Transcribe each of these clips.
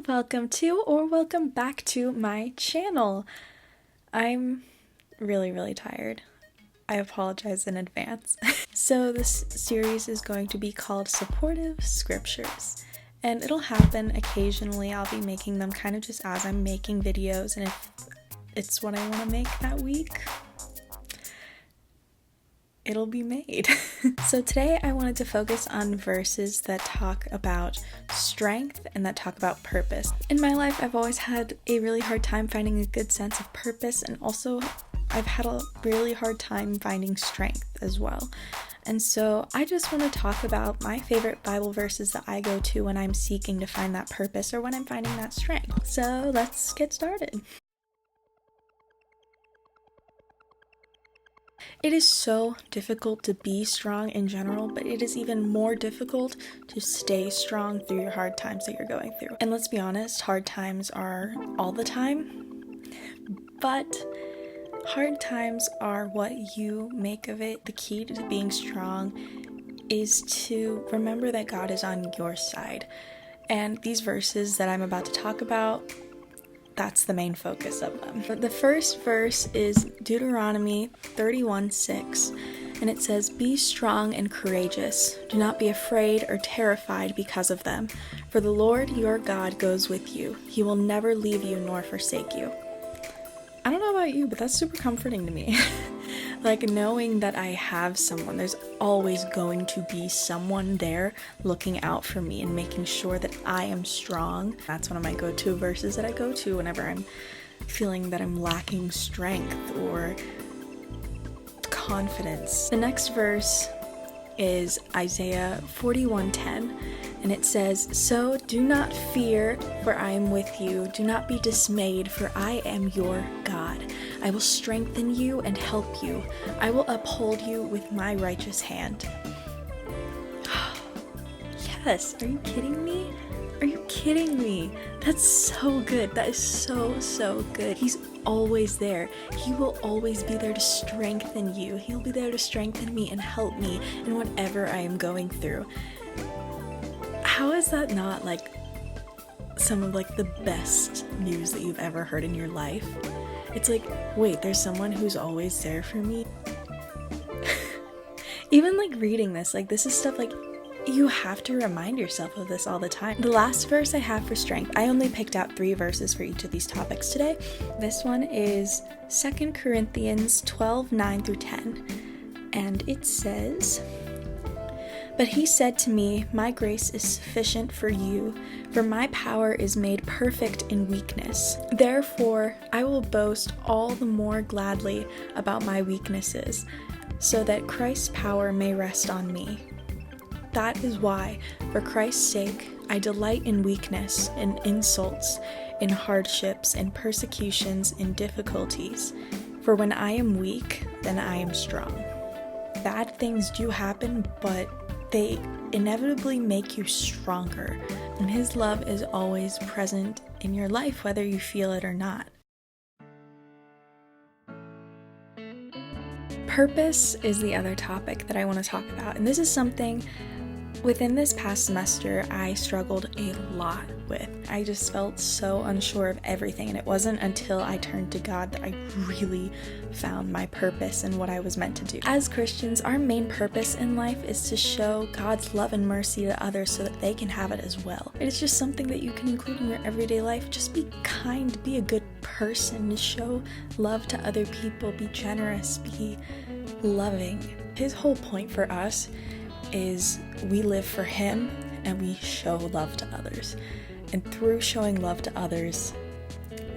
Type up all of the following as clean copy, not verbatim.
and welcome to or welcome back to my channel. I'm really tired. I apologize in advance. So this series is going to be called Supportive Scriptures, and it'll happen occasionally. I'll be making them kind of just as I'm making videos, and if it's what I want to make that week, it'll be made. So today I wanted to focus on verses that talk about strength and that talk about purpose. In my life, I've always had a really hard time finding a good sense of purpose, and also I've had a really hard time finding strength as well. And so I just want to talk about my favorite Bible verses that I go to when I'm seeking to find that purpose or when I'm finding that strength. So let's get started. It is so difficult to be strong in general, but it is even more difficult to stay strong through your hard times that you're going through. And let's be honest, hard times are all the time, but hard times are what you make of it. The key to being strong is to remember that God is on your side. And these verses that I'm about to talk about, that's the main focus of them. But the first verse is Deuteronomy 31:6, and it says, "Be strong and courageous. Do not be afraid or terrified because of them, for the Lord your God goes with you. He will never leave you nor forsake you." I don't know about you, but that's super comforting to me. Like, knowing that I have someone, there's always going to be someone there looking out for me and making sure that I am strong. That's one of my go-to verses that I go to whenever I'm feeling that I'm lacking strength or confidence. The next verse is Isaiah 41:10, and it says, "So do not fear, for I am with you. Do not be dismayed, for I am your God. I will strengthen you and help you. I will uphold you with my righteous hand." Yes, are you kidding me? Are you kidding me? That's so good. That is so good. He's always there. He will always be there to strengthen you. He'll be there to strengthen me and help me in whatever I am going through. How is that not like some of like the best news that you've ever heard in your life? It's like, wait, there's someone who's always there for me. Even like reading this, like this is stuff like you have to remind yourself of this all the time. The last verse I have for strength, I only picked out 3 verses for each of these topics today. This one is 2 Corinthians 12:9-10, and it says, "But he said to me, my grace is sufficient for you, for my power is made perfect in weakness. Therefore, I will boast all the more gladly about my weaknesses, so that Christ's power may rest on me. That is why, for Christ's sake, I delight in weakness, in insults, in hardships, in persecutions, in difficulties. For when I am weak, then I am strong." Bad things do happen, but they inevitably make you stronger, and His love is always present in your life, whether you feel it or not. Purpose is the other topic that I want to talk about, and this is something within this past semester I struggled a lot with. I just felt so unsure of everything, and it wasn't until I turned to God that I really found my purpose and what I was meant to do. As Christians, our main purpose in life is to show God's love and mercy to others so that they can have it as well. It is just something that you can include in your everyday life. Just be kind, be a good person, show love to other people, be generous, be loving. His whole point for us is we live for Him and we show love to others. And through showing love to others,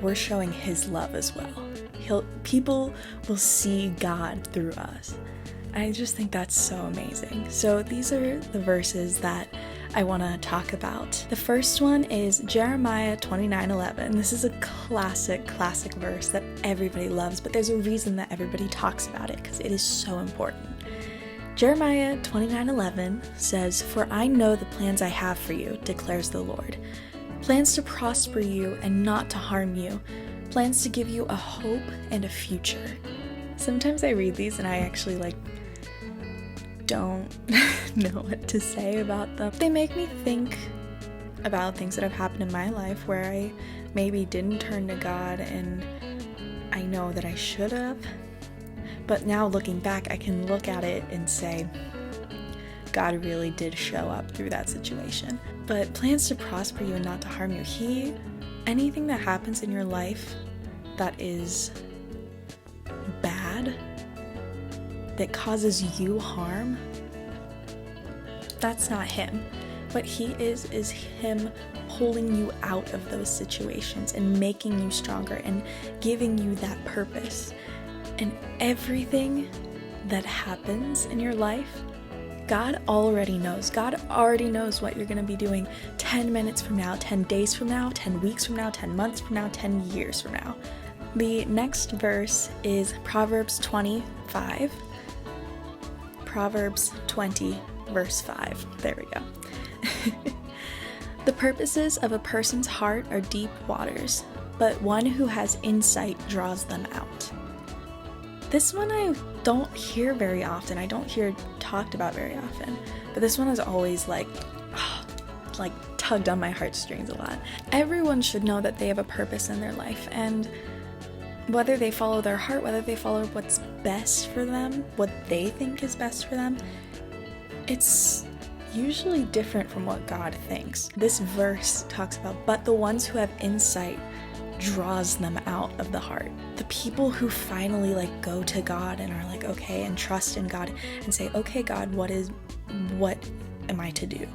we're showing His love as well. People will see God through us. I just think that's so amazing. So these are the verses that I want to talk about. The first one is Jeremiah 29:11. This is a classic verse that everybody loves, but there's a reason that everybody talks about it, because it is so important. Jeremiah 29:11 says, "For I know the plans I have for you, declares the Lord. Plans to prosper you and not to harm you. Plans to give you a hope and a future." Sometimes I read these and I actually don't know what to say about them. They make me think about things that have happened in my life where I maybe didn't turn to God, and I know that I should have. But now looking back, I can look at it and say, God really did show up through that situation. But plans to prosper you and not to harm you. Anything that happens in your life that is bad, that causes you harm, that's not him. What he is him pulling you out of those situations and making you stronger and giving you that purpose. And everything that happens in your life, God already knows. God already knows what you're going to be doing 10 minutes from now, 10 days from now, 10 weeks from now, 10 months from now, 10 years from now. The next verse is Proverbs 25. Proverbs 20, verse 5. There we go. The purposes of a person's heart are deep waters, but one who has insight draws them out. This one I don't hear very often. I don't hear talked about very often, but this one is always like tugged on my heartstrings a lot. Everyone should know that they have a purpose in their life, and whether they follow their heart, whether they follow what's best for them, what they think is best for them, it's usually different from what God thinks. This verse talks about, but the ones who have insight draws them out of the heart. The people who finally go to God and are okay, and trust in God and say, okay, God, what am I to do?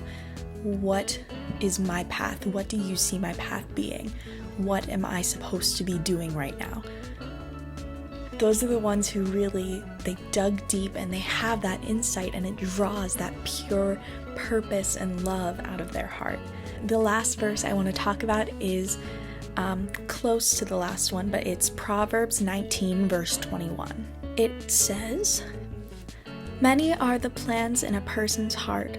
What is my path? What do you see my path being? What am I supposed to be doing right now? Those are the ones who really, they dug deep and they have that insight, and it draws that pure purpose and love out of their heart. The last verse I want to talk about is close to the last one, but it's Proverbs 19, verse 21. It says, "Many are the plans in a person's heart,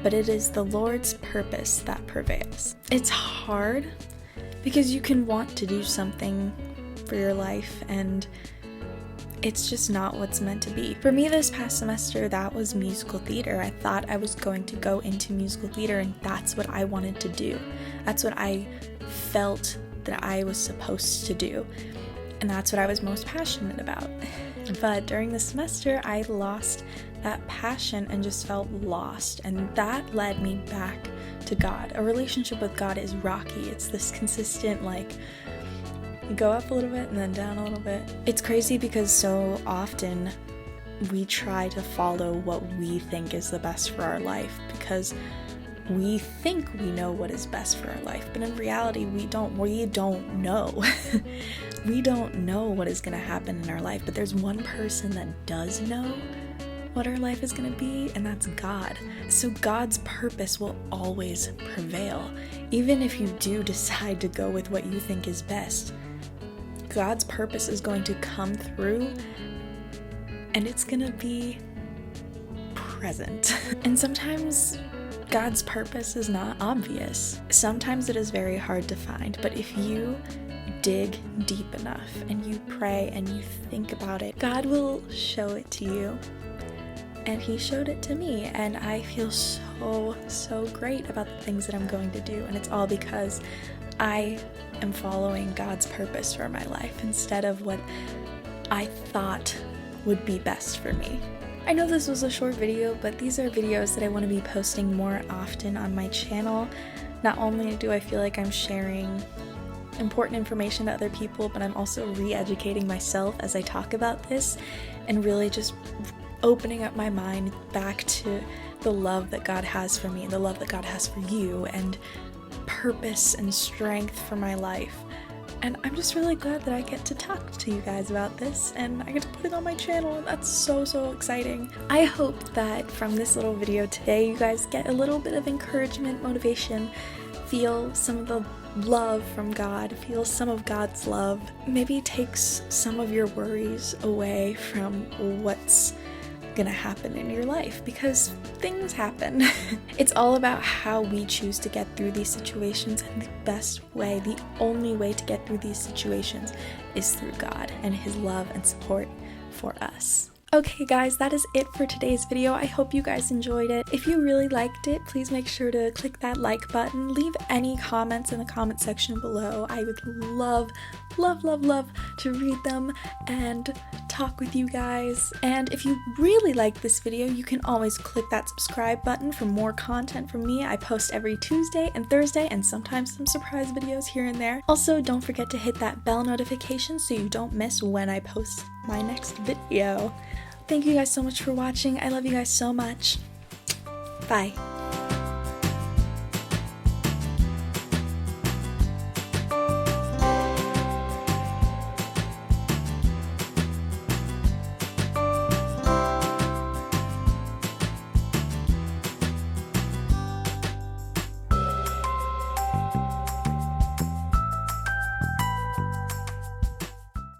but it is the Lord's purpose that prevails." It's hard because you can want to do something for your life and it's just not what's meant to be. For me this past semester, that was musical theater. I thought I was going to go into musical theater and that's what I wanted to do. That's what I felt that I was supposed to do. And that's what I was most passionate about. But during the semester, I lost that passion and just felt lost. And that led me back to God. A relationship with God is rocky. It's this consistent, you go up a little bit and then down a little bit. It's crazy because so often we try to follow what we think is the best for our life because we think we know what is best for our life, but in reality we don't know. We don't know what is going to happen in our life, but there's one person that does know what our life is going to be, and that's God. So God's purpose will always prevail. Even if you do decide to go with what you think is best, God's purpose is going to come through and it's going to be present. And sometimes God's purpose is not obvious. Sometimes it is very hard to find, but if you dig deep enough and you pray and you think about it, God will show it to you. And he showed it to me, and I feel so great about the things that I'm going to do, and it's all because I am following God's purpose for my life instead of what I thought would be best for me. I know this was a short video, but these are videos that I want to be posting more often on my channel. Not only do I feel like I'm sharing important information to other people, but I'm also re-educating myself as I talk about this and really just opening up my mind back to the love that God has for me, the love that God has for you, and purpose and strength for my life. And I'm just really glad that I get to talk to you guys about this and I get to put it on my channel. That's so exciting. I hope that from this little video today, you guys get a little bit of encouragement, motivation, feel some of the love from God, feel some of God's love. Maybe takes some of your worries away from what's gonna happen in your life, because things happen. It's all about how we choose to get through these situations, and the best way, the only way to get through these situations is through God and his love and support for us. Okay guys, that is it for today's video. I hope you guys enjoyed it. If you really liked it, please make sure to click that like button. Leave any comments in the comment section below. I would love to read them and talk with you guys. And if you really like this video, you can always click that subscribe button for more content from me. I post every Tuesday and Thursday and sometimes some surprise videos here and there. Also, don't forget to hit that bell notification so you don't miss when I post my next video. Thank you guys so much for watching. I love you guys so much. Bye.